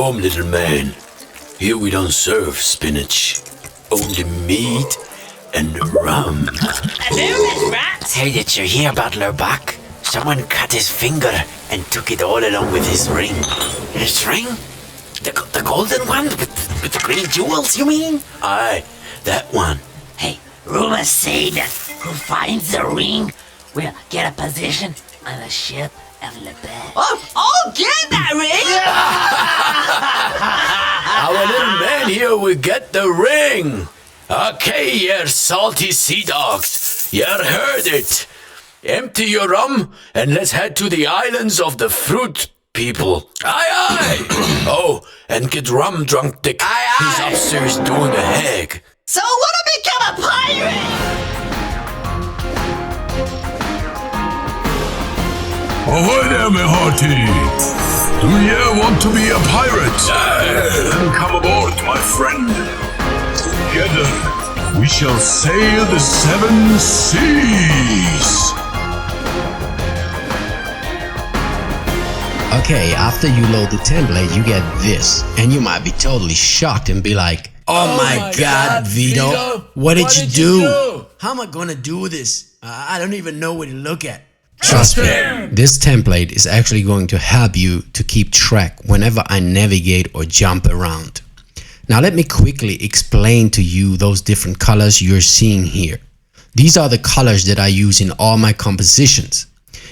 home, little man. Here we don't serve spinach. Only meat and rum. Hey, did you hear about LeBuck? Someone cut his finger and took it all along with his ring. His ring? The golden one with the green jewels, you mean? Aye, that one. Hey, rumors say that who finds the ring will get a position on the ship of LeBuck. Oh, get that ring! Our little man here will get the ring. Okay, you salty sea dogs. You heard it. Empty your rum and let's head to the islands of the fruit people. Aye, aye. Oh, and get rum drunk, Dick. Aye, aye. He's upstairs doing a hag. So I want to become a pirate! Ahoy there, my hearty! Do you want to be a pirate? Then come aboard, my friend. Together, we shall sail the 7 seas. Okay, after you load the template, you get this. And you might be totally shocked and be like, Oh my God, Vito, what did you do? How am I gonna do this? I don't even know where to look at. Trust me, this template is actually going to help you to keep track whenever I navigate or jump around. Now let me quickly explain to you those different colors you're seeing here. These are the colors that I use in all my compositions.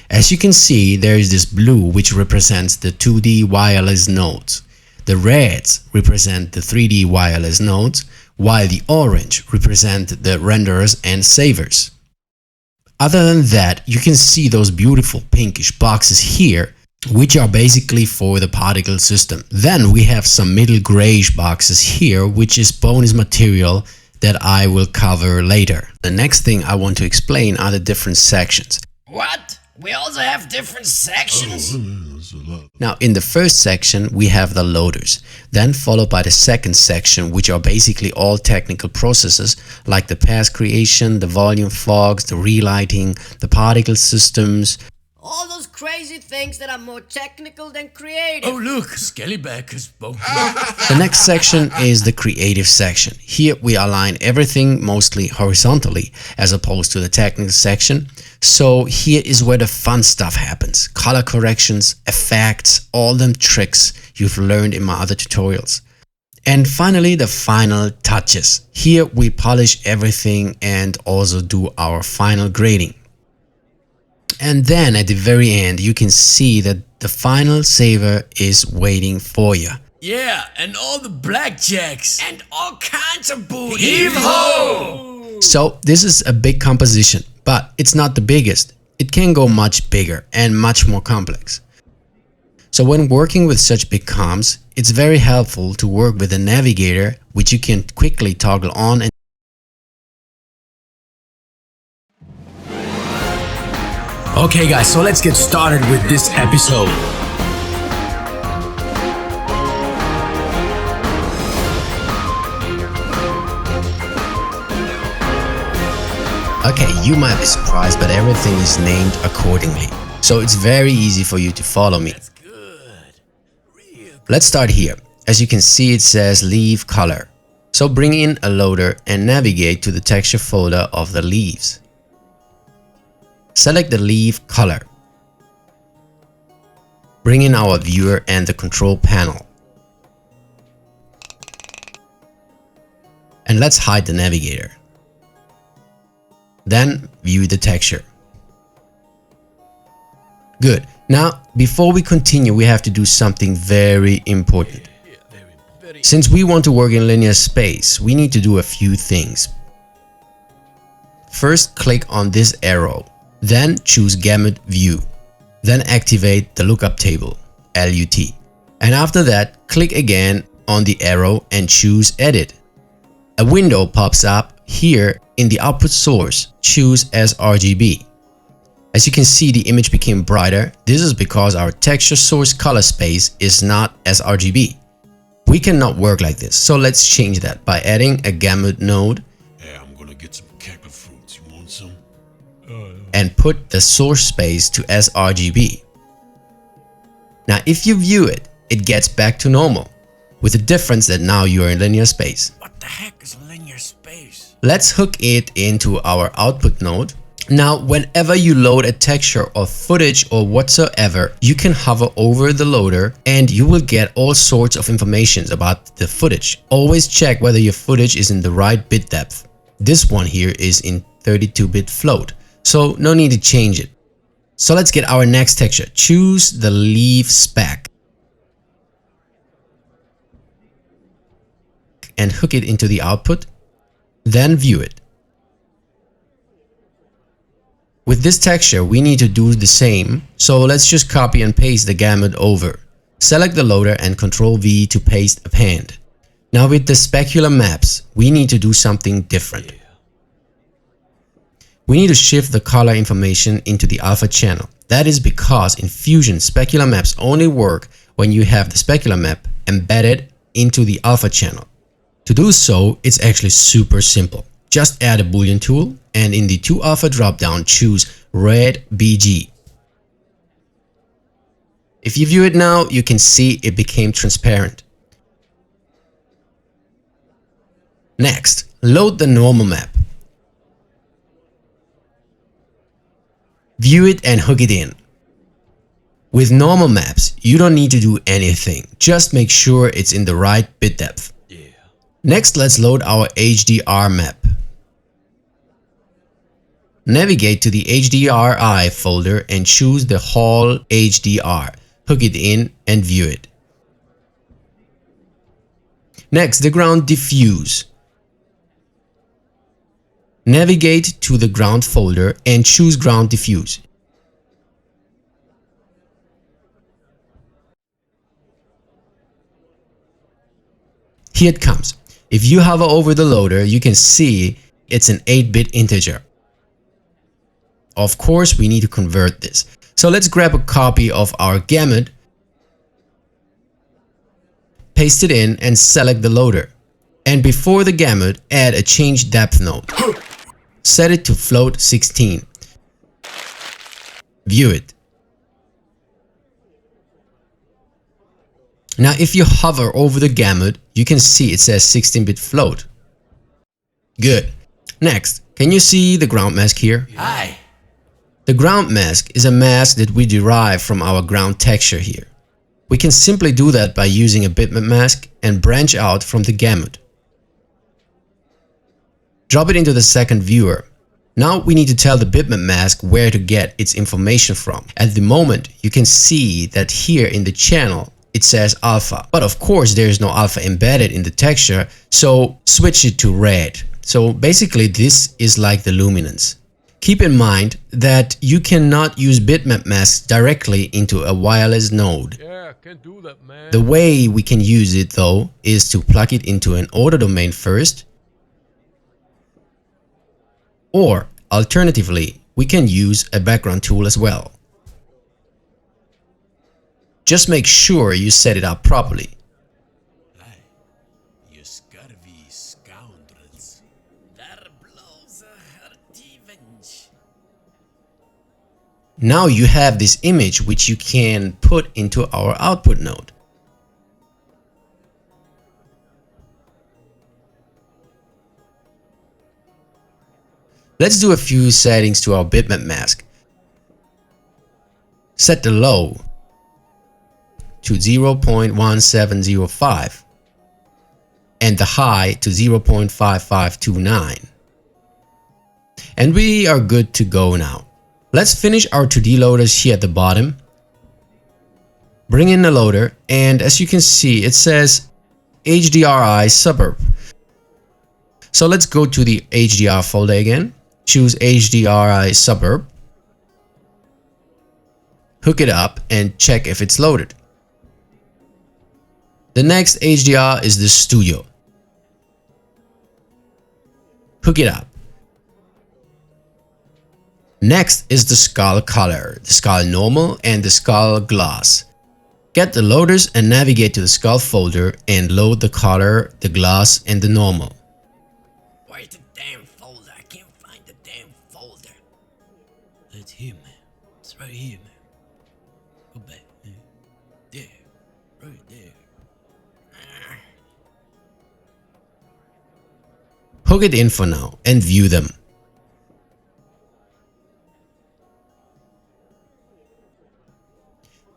As you can see, there is this blue which represents the 2D wireless nodes. The reds represent the 3D wireless nodes, while the orange represent the renderers and savers. Other than that, you can see those beautiful pinkish boxes here, which are basically for the particle system. Then we have some middle grayish boxes here, which is bonus material that I will cover later. The next thing I want to explain are the different sections. What? We also have different sections? Now in the first section we have the loaders, then followed by the second section, which are basically all technical processes like the path creation, the volume fogs, the relighting, the particle systems. All those crazy things that are more technical than creative. Oh look, Skellyback is spoken. The next section is the creative section. Here we align everything mostly horizontally as opposed to the technical section. So here is where the fun stuff happens. Color corrections, effects, all them tricks you've learned in my other tutorials. And finally, the final touches. Here we polish everything and also do our final grading. And then at the very end, you can see that the final saver is waiting for you. Yeah, and all the blackjacks. And all kinds of booty. Heave-ho! So this is a big composition, but it's not the biggest. It can go much bigger and much more complex. So when working with such big comps, it's very helpful to work with a navigator, which you can quickly toggle on and Okay guys, so let's get started with this episode. Okay, you might be surprised, but everything is named accordingly. So it's very easy for you to follow me. That's good. Let's start here. As you can see, it says leaf color. So bring in a loader and navigate to the texture folder of the leaves. Select the leaf color. Bring in our viewer and the control panel. And let's hide the navigator. Then view the texture. Good. Now, before we continue, we have to do something very important. Since we want to work in linear space, we need to do a few things. First, click on this arrow. Then choose Gamut View. Then activate the lookup table, LUT. And after that, click again on the arrow and choose Edit. A window pops up here in the output source. Choose sRGB. As you can see, the image became brighter. This is because our texture source color space is not sRGB. We cannot work like this, so let's change that by adding a gamut node. Yeah, I'm gonna get some cactus fruits. You want some? And put the source space to sRGB. Now if you view it, it gets back to normal. with the difference that now you are in linear space. What the heck is linear space? Let's hook it into our output node. Now, whenever you load a texture or footage or whatsoever, you can hover over the loader and you will get all sorts of information about the footage. Always check whether your footage is in the right bit depth. This one here is in 32-bit float, so no need to change it. So let's get our next texture. Choose the leaf speck and hook it into the output, then view it. With this texture, we need to do the same, so let's just copy and paste the gamut over. Select the loader and Ctrl V to paste append. Now with the specular maps, we need to do something different. We need to shift the color information into the alpha channel. That is because in Fusion, specular maps only work when you have the specular map embedded into the alpha channel. To do so, it's actually super simple. Just add a boolean tool and in the toAlpha dropdown choose red BG. If you view it now, you can see it became transparent. Next, load the normal map. View it and hook it in. With normal maps, you don't need to do anything. Just make sure it's in the right bit depth. Next, let's load our HDR map. Navigate to the HDRI folder and choose the Hall HDR. Hook it in and view it. Next, the ground diffuse. Navigate to the ground folder and choose ground diffuse. Here it comes. If you hover over the loader, you can see it's an 8-bit integer. Of course, we need to convert this. So let's grab a copy of our gamut, paste it in and select the loader. And before the gamut, add a change depth node. Set it to float 16. View it. Now if you hover over the gamut, you can see it says 16-bit float. Good. Next, can you see the ground mask here? Aye. The ground mask is a mask that we derive from our ground texture here. We can simply do that by using a bitmap mask and branch out from the gamut. Drop it into the second viewer. Now we need to tell the bitmap mask where to get its information from. At the moment, you can see that here in the channel it says alpha, but of course there is no alpha embedded in the texture, so switch it to red. So basically this is like the luminance. Keep in mind that you cannot use bitmap masks directly into a wireless node. Yeah, can't do that, man. The way we can use it though is to plug it into an order domain first, or alternatively we can use a background tool as well. Just make sure you set it up properly. You scurvy scoundrels. There blows her revenge. Now you have this image which you can put into our output node. Let's do a few settings to our bitmap mask. Set the low to 0.1705 and the high to 0.5529. And we are good to go now. Let's finish our 2D loaders here at the bottom. Bring in the loader and as you can see it says HDRI suburb. So let's go to the HDR folder again. Choose HDRI suburb. Hook it up and check if it's loaded. The next HDR is the studio. Hook it up. Next is the skull color, the skull normal and the skull gloss. Get the loaders and navigate to the skull folder and load the color, the gloss and the normal. Where's the damn folder? I can't find the damn folder. It's here, man. It's right here, man. Go back, man. There. Right there. Hook it in for now and view them.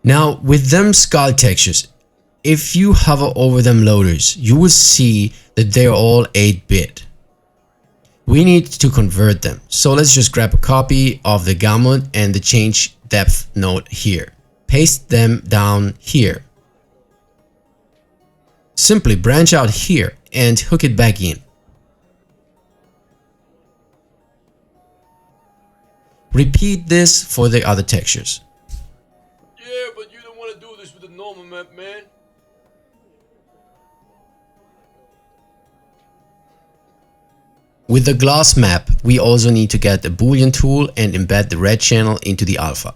Now with them skull textures, if you hover over them loaders, you will see that they're all 8-bit. We need to convert them, so let's just grab a copy of the gamut and the change depth node here. Paste them down here. Simply branch out here and hook it back in. Repeat this for the other textures. Yeah, but you don't want to do this with a normal map, man. With the glass map, we also need to get the Boolean tool and embed the red channel into the alpha.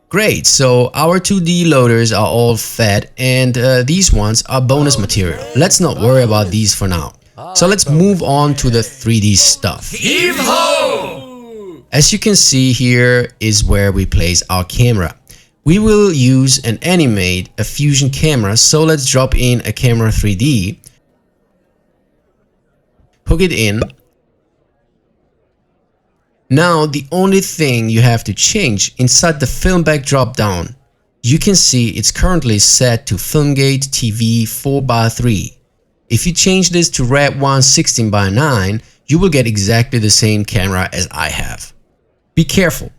Great, so our 2D loaders are all fed and these ones are bonus material. Let's not worry about these for now. So let's move on to the 3D stuff. As you can see, here is where we place our camera. We will use and animate a Fusion camera, so let's drop in a camera 3D, hook it in. Now the only thing you have to change inside the film back drop down, you can see it's currently set to Filmgate TV 4:3. If you change this to Red One 16:9, you will get exactly the same camera as I have. Be careful.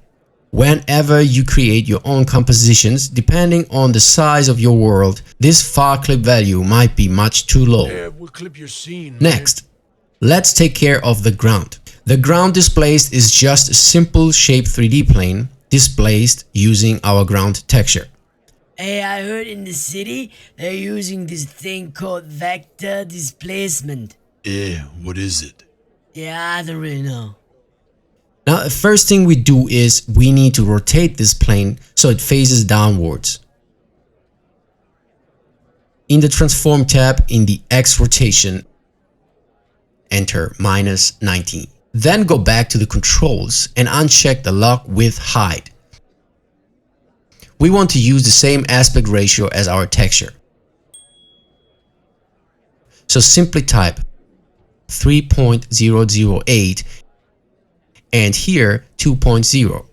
Whenever you create your own compositions, depending on the size of your world, this far clip value might be much too low. Yeah, we'll clip your scene. Next, let's take care of the ground. The ground displaced is just a simple shape 3D plane displaced using our ground texture. Hey, I heard in the city they're using this thing called vector displacement. Yeah, what is it? Yeah, I don't really know. Now, the first thing we do is we need to rotate this plane so it faces downwards. In the Transform tab, in the X rotation, enter -19. Then go back to the controls and uncheck the lock with hide. We want to use the same aspect ratio as our texture. So simply type 3.008 and here 2.0.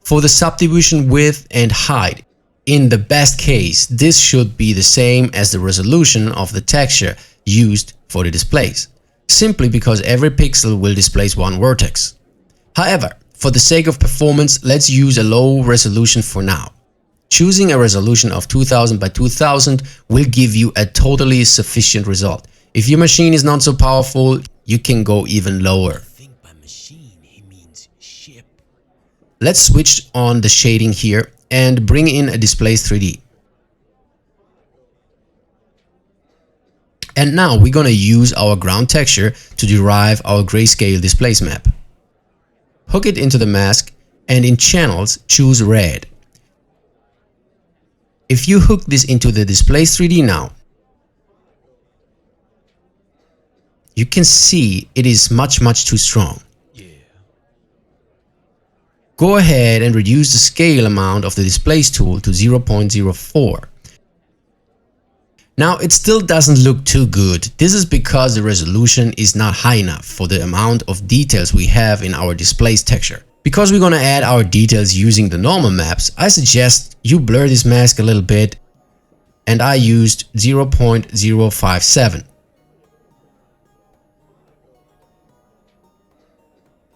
For the subdivision width and height, in the best case, this should be the same as the resolution of the texture used for the displays, simply because every pixel will displace one vertex. However, for the sake of performance, let's use a low resolution for now. Choosing a resolution of 2000 by 2000 will give you a totally sufficient result. If your machine is not so powerful, you can go even lower. Let's switch on the shading here and bring in a Displace 3D. And now we're gonna use our ground texture to derive our grayscale displace map. Hook it into the mask and in channels choose red. If you hook this into the Displace 3D now, you can see it is much too strong. Go ahead and reduce the scale amount of the Displace tool to 0.04. Now it still doesn't look too good. This is because the resolution is not high enough for the amount of details we have in our Displace texture. Because we're gonna add our details using the normal maps, I suggest you blur this mask a little bit, and I used 0.057.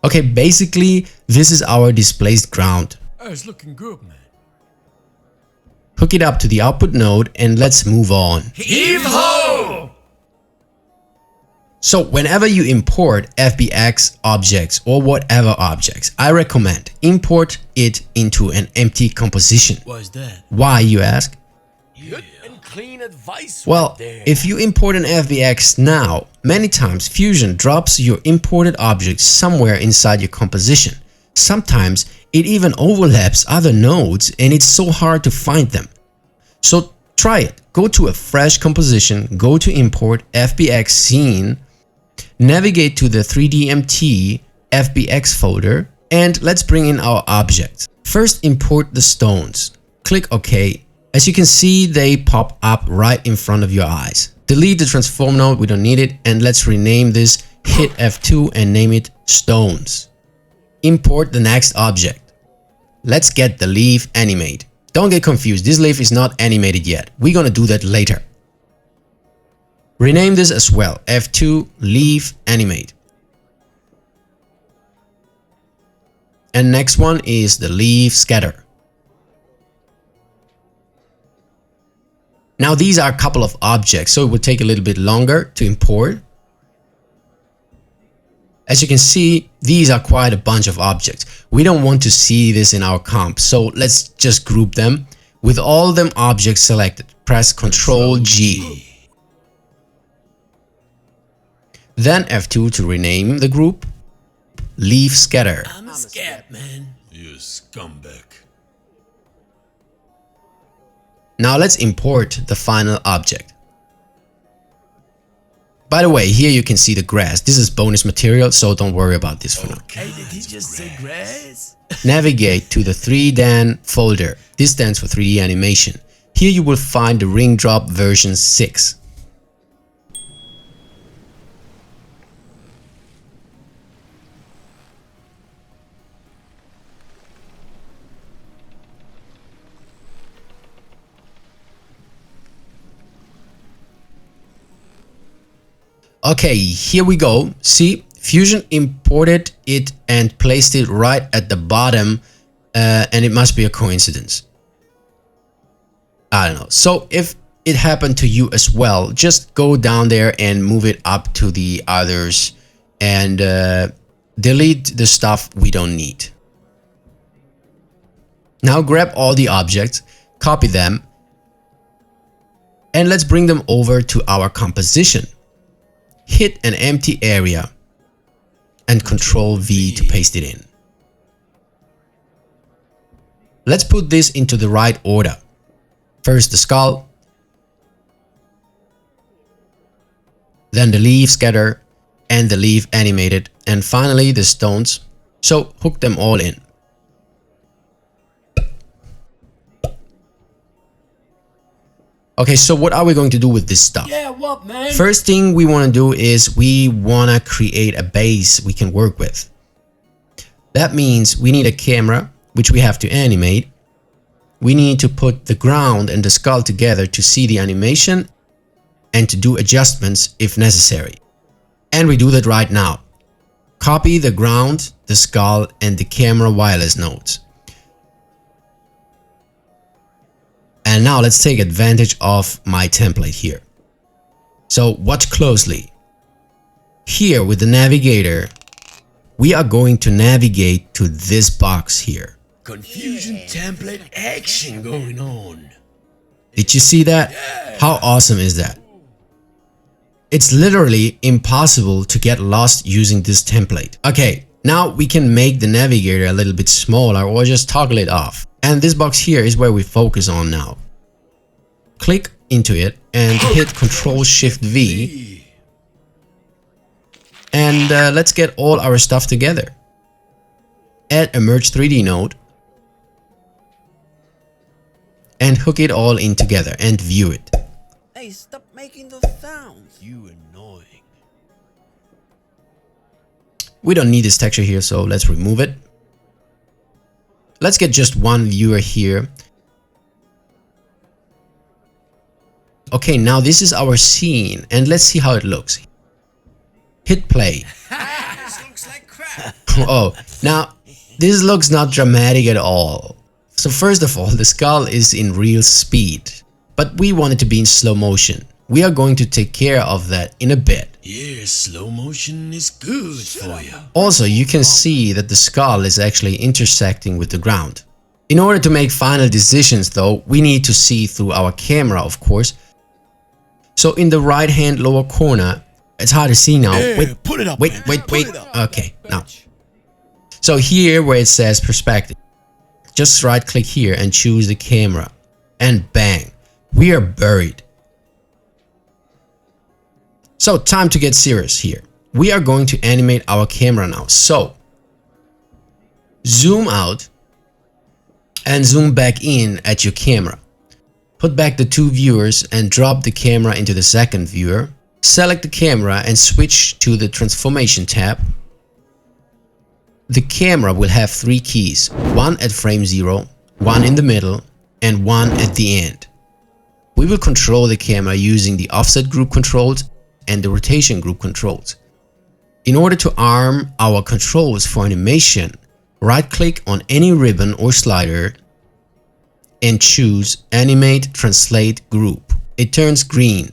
Okay, basically this is our displaced ground. Oh, it's looking good, man. Hook it up to the output node and let's move on. Heave-ho! So whenever you import FBX objects or whatever objects, I recommend import it into an empty composition. Why is that? Why, you ask? Good and clean advice. Well, right there. if you import an FBX now, many times Fusion drops your imported objects somewhere inside your composition. Sometimes it even overlaps other nodes and it's so hard to find them. So try it. Go to a fresh composition, go to import FBX scene, navigate to the 3DMT FBX folder And let's bring in our object. First, import the stones. Click OK. As you can see, they pop up right in front of your eyes. Delete the transform node, we don't need it. And let's rename this, hit F2 and name it stones. Import the next object. Let's get the leaf animate. Don't get confused, this leaf is not animated yet. We're gonna do that later. Rename this as well, F2 leaf animate. And next one is the leaf scatter. Now these are a couple of objects, so it will take a little bit longer to import. As you can see, these are quite a bunch of objects. We don't want to see this in our comp, so let's just group them. With all them objects selected, press Ctrl G. Then F2 to rename the group. Leaf scatter. I'm a scat, man. You scumbag. Now let's import the final object. By the way, here you can see the grass. This is bonus material, so don't worry about this for now. Hey, did he just say grass? Navigate to the 3Dan folder. This stands for 3D animation. Here you will find the ring drop version 6. Okay, here we go. See, Fusion imported it and placed it right at the bottom, and it must be a coincidence. I don't know. So if it happened to you as well, just go down there and move it up to the others and delete the stuff we don't need. Now grab all the objects, copy them, and let's bring them over to our composition. Hit an empty area and Ctrl V to paste it in. Let's put this into the right order. First the skull, then the leaf scatter and the leaf animated, and finally the stones. So hook them all in. Okay, so what are we going to do with this stuff? Yeah, what, man? First thing we want to do is we want to create a base we can work with. That means we need a camera, which we have to animate. We need to put the ground and the skull together to see the animation and to do adjustments if necessary. And we do that right now. Copy the ground, the skull, and the camera wireless nodes. And now let's take advantage of my template here. So watch closely. Here with the navigator, we are going to navigate to this box here. Confusion template action going on. Did you see that? How awesome is that? It's literally impossible to get lost using this template. Okay, now we can make the navigator a little bit smaller or just toggle it off. And this box here is where we focus on now. Click into it and hit Ctrl-Shift-V. And let's get all our stuff together. Add a Merge 3D node. And hook it all in together and view it. Hey, stop making those sounds. You annoying. We don't need this texture here, so let's remove it. Let's get just one viewer here. Okay, now this is our scene, and let's see how it looks. Hit play. This looks like crap. Oh, now this looks not dramatic at all. So first of all, the skull is in real speed, but we want it to be in slow motion. We are going to take care of that in a bit. Yeah, slow motion is good for you. Also, you can see that the skull is actually intersecting with the ground. In order to make final decisions though, we need to see through our camera, of course. So in the right hand lower corner, it's hard to see now. Yeah, put it up, wait. Okay, now. So here where it says perspective, just right click here and choose the camera. And bang, we are buried. So time to get serious here. We are going to animate our camera now. So Zoom out and zoom back in at your camera. Put back the two viewers and drop the camera into the second viewer. Select the camera and switch to the transformation tab. The camera will have three keys, one at frame 0, one in the middle, and one at the end. We will control the camera using the offset group controls and the rotation group controls. In order to arm our controls for animation, right-click on any ribbon or slider and choose Animate Translate Group. It turns green.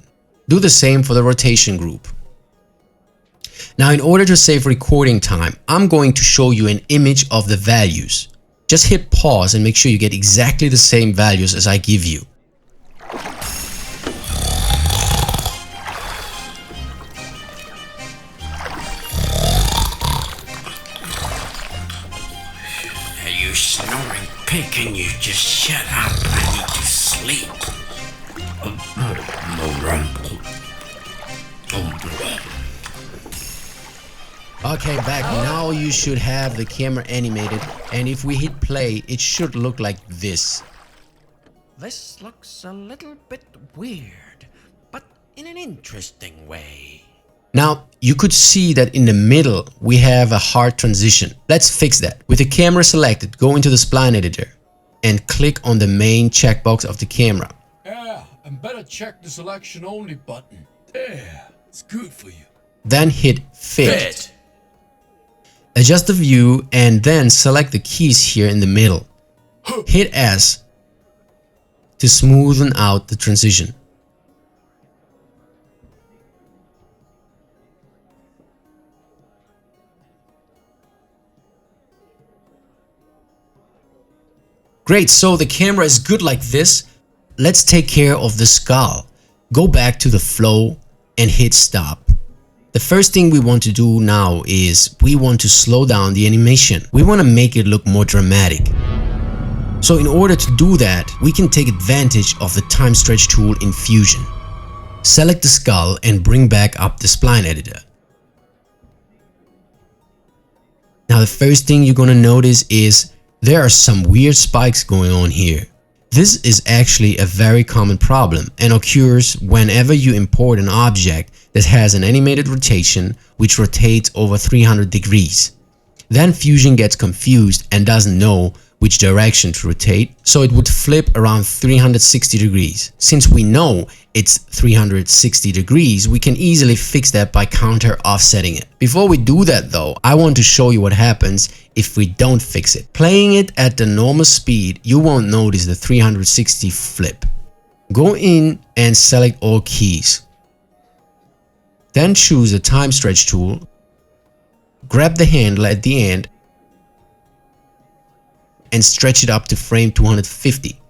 Do the same for the rotation group. Now, in order to save recording time, I'm going to show you an image of the values. Just hit pause and make sure you get exactly the same values as I give you. You snoring pig, can you just shut up? I need to sleep. Okay, back. Now you should have the camera animated, and if we hit play, it should look like this. This looks a little bit weird, but in an interesting way. Now, you could see that in the middle, we have a hard transition. Let's fix that. With the camera selected, go into the spline editor and click on the main checkbox of the camera. Yeah, and better check the selection only button. There, it's good for you. Then hit Fit. Adjust the view and then select the keys here in the middle. Hit S to smoothen out the transition. Great, so the camera is good like this. Let's take care of the skull. Go back to the flow and hit stop. The first thing we want to do now is we want to slow down the animation. We want to make it look more dramatic. So in order to do that, we can take advantage of the time stretch tool in Fusion. Select the skull and bring back up the spline editor. Now the first thing you're going to notice is there are some weird spikes going on here. This is actually a very common problem and occurs whenever you import an object that has an animated rotation which rotates over 300 degrees. Then Fusion gets confused and doesn't know which direction to rotate, so it would flip around 360 degrees. Since we know it's 360 degrees, we can easily fix that by counter offsetting it. Before we do that though, I want to show you what happens if we don't fix it. Playing it at the normal speed, you won't notice the 360 flip. Go in and select all keys. Then choose the time stretch tool, grab the handle at the end and stretch it up to frame 250.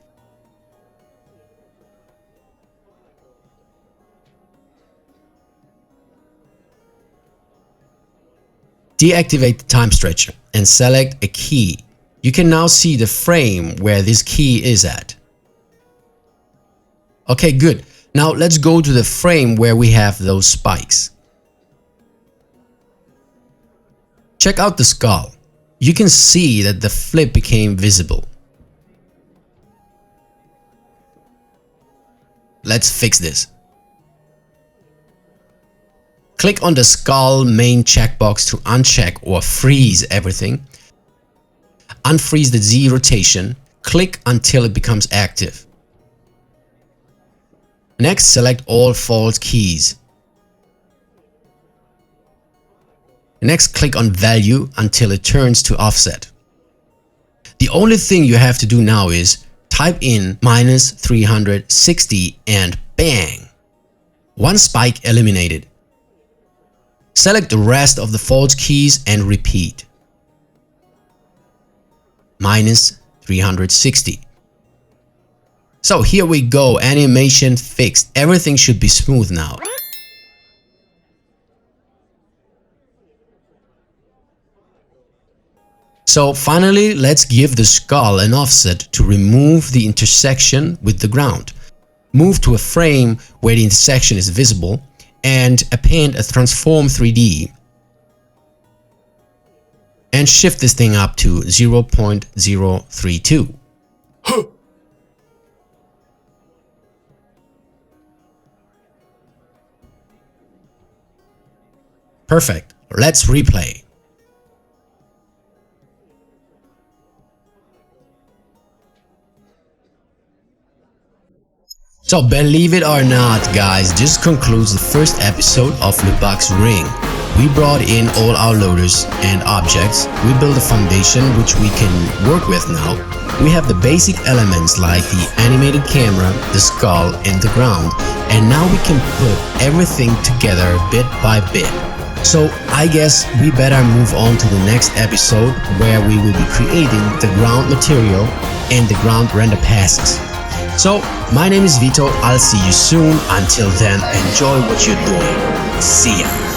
Deactivate the time stretcher and select a key. You can now see the frame where this key is at. Okay, good. Now let's go to the frame where we have those spikes. Check out the skull. You can see that the flip became visible. Let's fix this. Click on the skull main checkbox to uncheck or freeze everything. Unfreeze the Z rotation. Click until it becomes active. Next, select all false keys. Next, click on value until it turns to offset. The only thing you have to do now is type in -360 and bang! One spike eliminated. Select the rest of the false keys and repeat. -360. So here we go, animation fixed. Everything should be smooth now. So finally, let's give the skull an offset to remove the intersection with the ground. Move to a frame where the intersection is visible and append a transform 3D. and shift this thing up to 0.032. Perfect. Let's replay. So believe it or not, guys, this concludes the first episode of LeBuck's Ring. We brought in all our loaders and objects. We built a foundation which we can work with now. We have the basic elements like the animated camera, the skull and the ground, and now we can put everything together bit by bit. So I guess we better move on to the next episode where we will be creating the ground material and the ground render passes. So my name is Vito, I'll see you soon. Until then, enjoy what you're doing. See ya.